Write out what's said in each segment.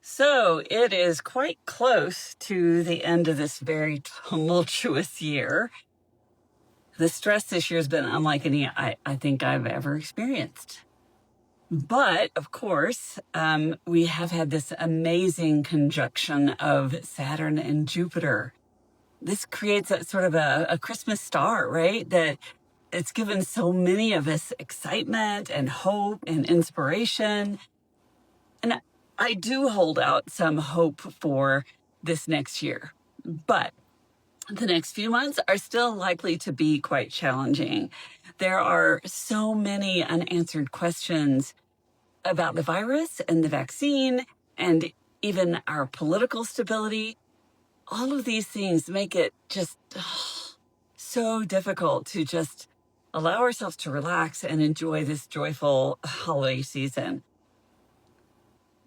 So it is quite close to the end of this very tumultuous year. The stress this year has been unlike any I think I've ever experienced. But of course, we have had this amazing conjunction of Saturn and Jupiter. This creates a sort of a Christmas star, right? That it's given so many of us excitement and hope and inspiration. And I do hold out some hope for this next year, but the next few months are still likely to be quite challenging. There are so many unanswered questions about the virus and the vaccine and even our political stability. All of these things make it just so difficult to just allow ourselves to relax and enjoy this joyful holiday season.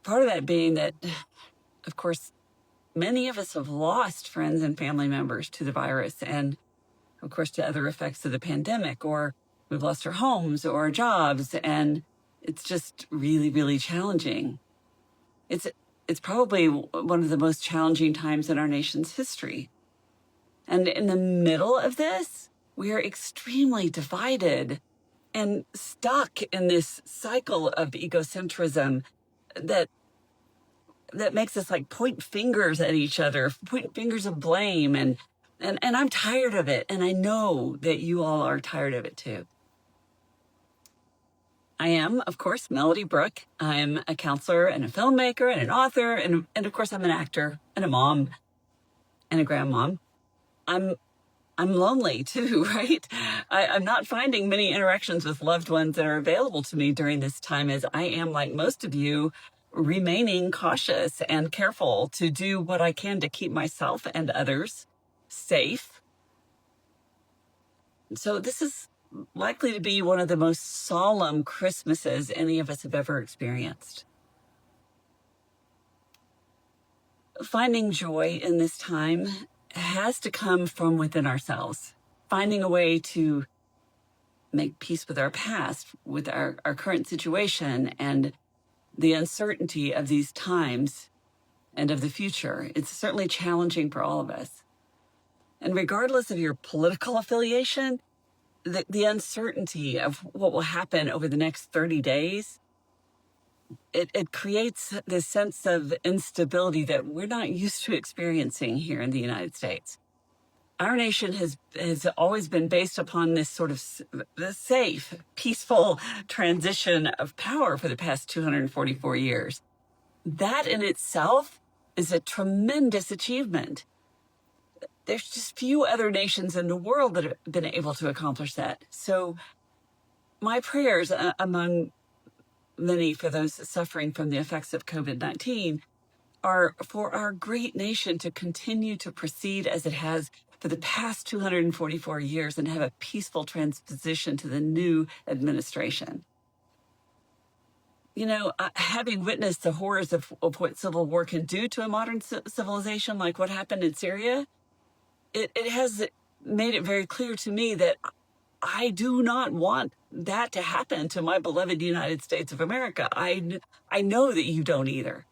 Part of that being that, of course, many of us have lost friends and family members to the virus and, of course, to other effects of the pandemic, or we've lost our homes or our jobs, and it's just really, really challenging. It's probably one of the most challenging times in our nation's history. And in the middle of this, we are extremely divided and stuck in this cycle of egocentrism that makes us like point fingers at each other, point fingers of blame. And I'm tired of it. And I know that you all are tired of it too. I am, of course, Melody Brooke. I'm a counselor and a filmmaker and an author. And of course, I'm an actor and a mom and a grandmom. I'm lonely too, right? I'm not finding many interactions with loved ones that are available to me during this time, as I am, like most of you, remaining cautious and careful to do what I can to keep myself and others safe. So this is likely to be one of the most solemn Christmases any of us have ever experienced. Finding joy in this time has to come from within ourselves, finding a way to make peace with our past, with our current situation, and the uncertainty of these times and of the future. It's certainly challenging for all of us. And regardless of your political affiliation, the uncertainty of what will happen over the next 30 days, it creates this sense of instability that we're not used to experiencing here in the United States. Our nation has always been based upon this sort of safe, peaceful transition of power for the past 244 years. That in itself is a tremendous achievement. There's just few other nations in the world that have been able to accomplish that. So my prayers among many for those suffering from the effects of COVID-19 are for our great nation to continue to proceed as it has for the past 244 years and have a peaceful transition to the new administration. You know, having witnessed the horrors of what civil war can do to a modern civilization, like what happened in Syria, it has made it very clear to me that I do not want that to happen to my beloved United States of America. I know that you don't either.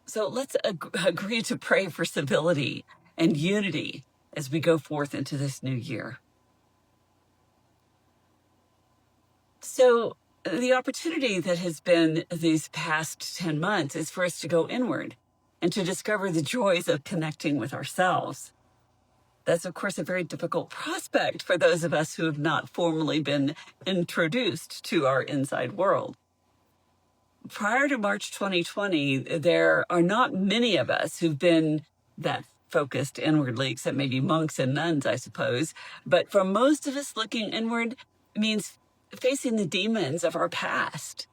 So let's agree to pray for civility and unity as we go forth into this new year. So the opportunity that has been these past 10 months is for us to go inward and to discover the joys of connecting with ourselves. That's, of course, a very difficult prospect for those of us who have not formally been introduced to our inside world. Prior to March 2020, there are not many of us who've been that focused inwardly, except maybe monks and nuns, I suppose. But for most of us, looking inward means facing the demons of our past,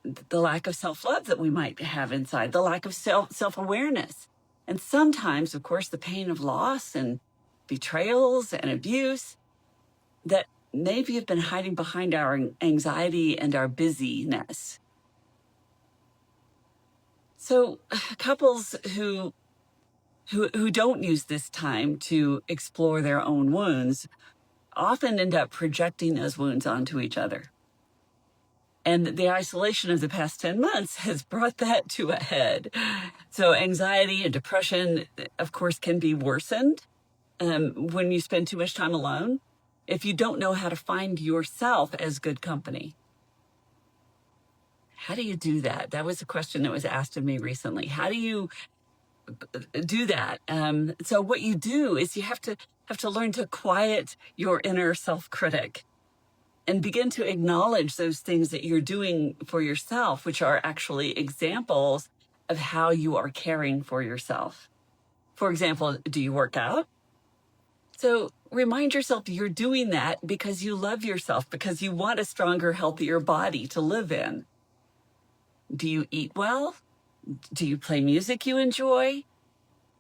the lack of self-love that we might have inside, the lack of self-awareness. And sometimes, of course, the pain of loss and betrayals and abuse that maybe have been hiding behind our anxiety and our busyness. So couples who don't use this time to explore their own wounds often end up projecting those wounds onto each other. And the isolation of the past 10 months has brought that to a head. So anxiety and depression, of course, can be worsened when you spend too much time alone, if you don't know how to find yourself as good company. How do you do that? That was a question that was asked of me recently. How do you do that? So what you do is you have to learn to quiet your inner self-critic and begin to acknowledge those things that you're doing for yourself, which are actually examples of how you are caring for yourself. For example, do you work out? So remind yourself you're doing that because you love yourself, because you want a stronger, healthier body to live in. Do you eat well? Do you play music you enjoy?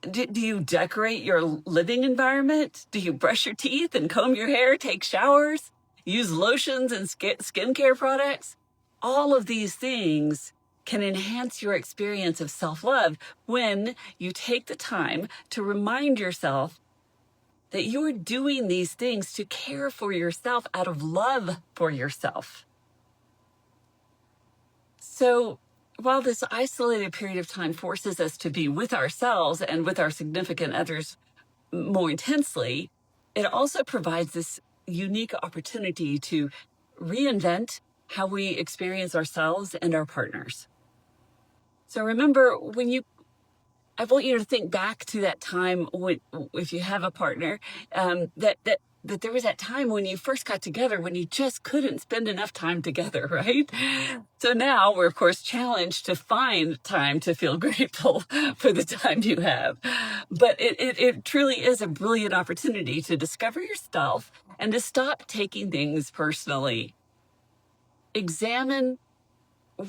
Do you decorate your living environment? Do you brush your teeth and comb your hair, take showers, use lotions and skincare products? All of these things can enhance your experience of self-love when you take the time to remind yourself that you're doing these things to care for yourself out of love for yourself. So while this isolated period of time forces us to be with ourselves and with our significant others more intensely, it also provides this unique opportunity to reinvent how we experience ourselves and our partners. So remember, I want you to think back to that time when, if you have a partner, that there was that time when you first got together when you just couldn't spend enough time together, right? So now we're, of course, challenged to find time to feel grateful for the time you have. But it truly is a brilliant opportunity to discover yourself and to stop taking things personally. Examine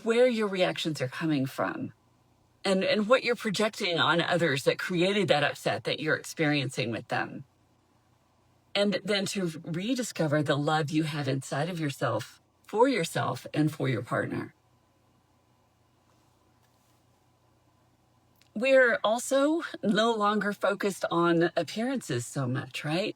where your reactions are coming from and what you're projecting on others that created that upset that you're experiencing with them. And then to rediscover the love you have inside of yourself and for your partner. We're also no longer focused on appearances so much, right?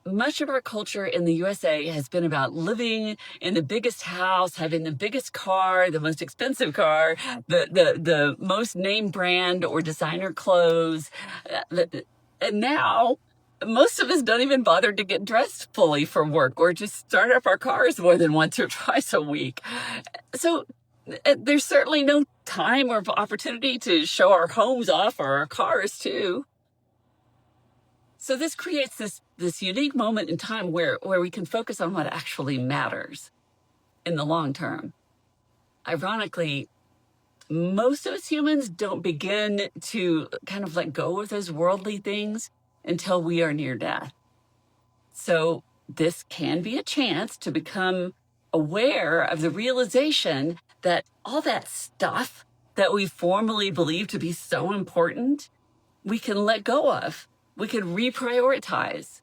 Much of our culture in the USA has been about living in the biggest house, having the biggest car, the most expensive car, the most name brand or designer clothes. And now most of us don't even bother to get dressed fully for work or just start up our cars more than once or twice a week. So there's certainly no time or opportunity to show our homes off or our cars too. So this creates this unique moment in time where we can focus on what actually matters in the long term. Ironically, most of us humans don't begin to kind of let go of those worldly things until we are near death. So this can be a chance to become aware of the realization that all that stuff that we formerly believed to be so important, we can let go of. We can reprioritize.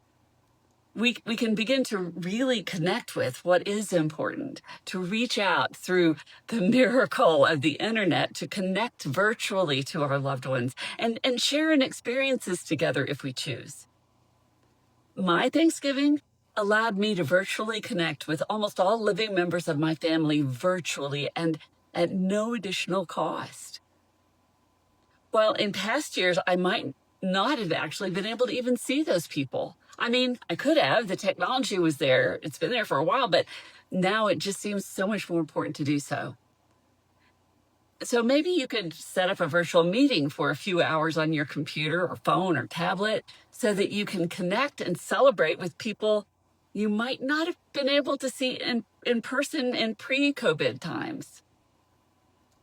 We can begin to really connect with what is important, to reach out through the miracle of the internet, to connect virtually to our loved ones and share in experiences together if we choose. My Thanksgiving allowed me to virtually connect with almost all living members of my family virtually and at no additional cost. While in past years, I might not have actually been able to even see those people. I mean, I could have. The technology was there. It's been there for a while, but now it just seems so much more important to do so. So maybe you could set up a virtual meeting for a few hours on your computer or phone or tablet so that you can connect and celebrate with people you might not have been able to see in person in pre-COVID times.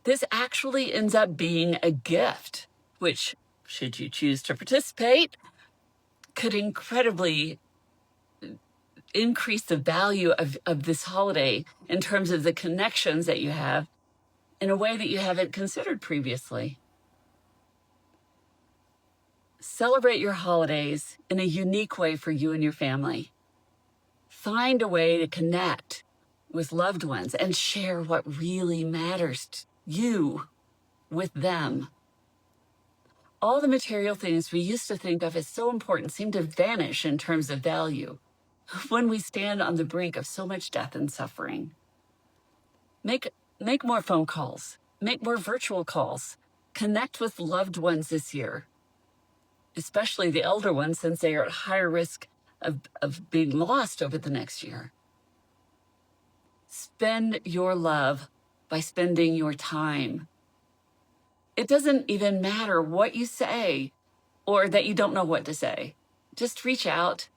This actually ends up being a gift, which, should you choose to participate, could incredibly increase the value of this holiday in terms of the connections that you have in a way that you haven't considered previously. Celebrate your holidays in a unique way for you and your family. Find a way to connect with loved ones and share what really matters to you with them. All the material things we used to think of as so important seem to vanish in terms of value when we stand on the brink of so much death and suffering. Make make more phone calls, make more virtual calls, connect with loved ones this year, especially the elder ones, since they are at higher risk of being lost over the next year. Spend your love by spending your time. It doesn't even matter what you say or that you don't know what to say. Just reach out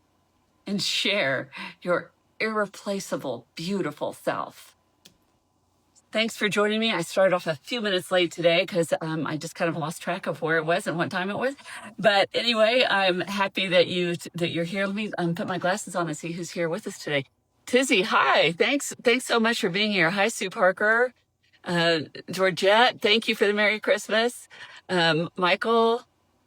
and share your irreplaceable, beautiful self. Thanks for joining me. I started off a few minutes late today because I just kind of lost track of where it was and what time it was. But anyway, I'm happy that you're here. Let me put my glasses on and see who's here with us today. Tizzy, hi. Thanks so much for being here. Hi, Sue Parker. Georgette, thank you for the Merry Christmas. Michael,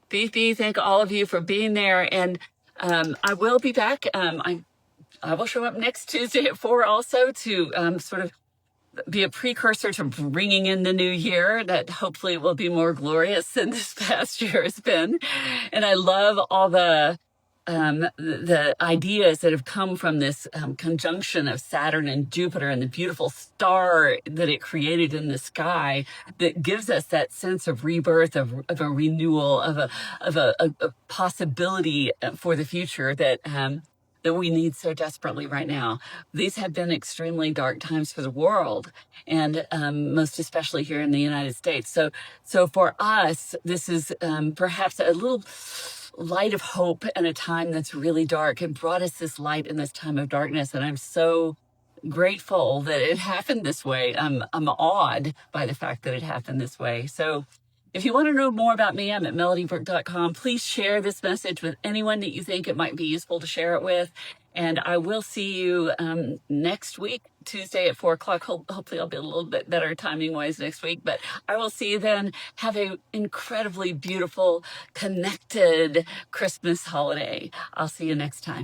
Fifi, thank all of you for being there. And I will be back. I will show up next Tuesday at 4 also to sort of be a precursor to bringing in the new year that hopefully will be more glorious than this past year has been. And I love all the ideas that have come from this conjunction of Saturn and Jupiter and the beautiful star that it created in the sky that gives us that sense of rebirth, of a renewal, of a possibility for the future that we need so desperately right now. These have been extremely dark times for the world, and most especially here in the United States. So for us, this is perhaps a little light of hope in a time that's really dark, and brought us this light in this time of darkness. And I'm so grateful that it happened this way. I'm awed by the fact that it happened this way. So if you want to know more about me, I'm at melodybrooke.com. Please share this message with anyone that you think it might be useful to share it with. And I will see you next week, Tuesday at 4 o'clock. Hopefully I'll be a little bit better timing-wise next week. But I will see you then. Have an incredibly beautiful, connected Christmas holiday. I'll see you next time.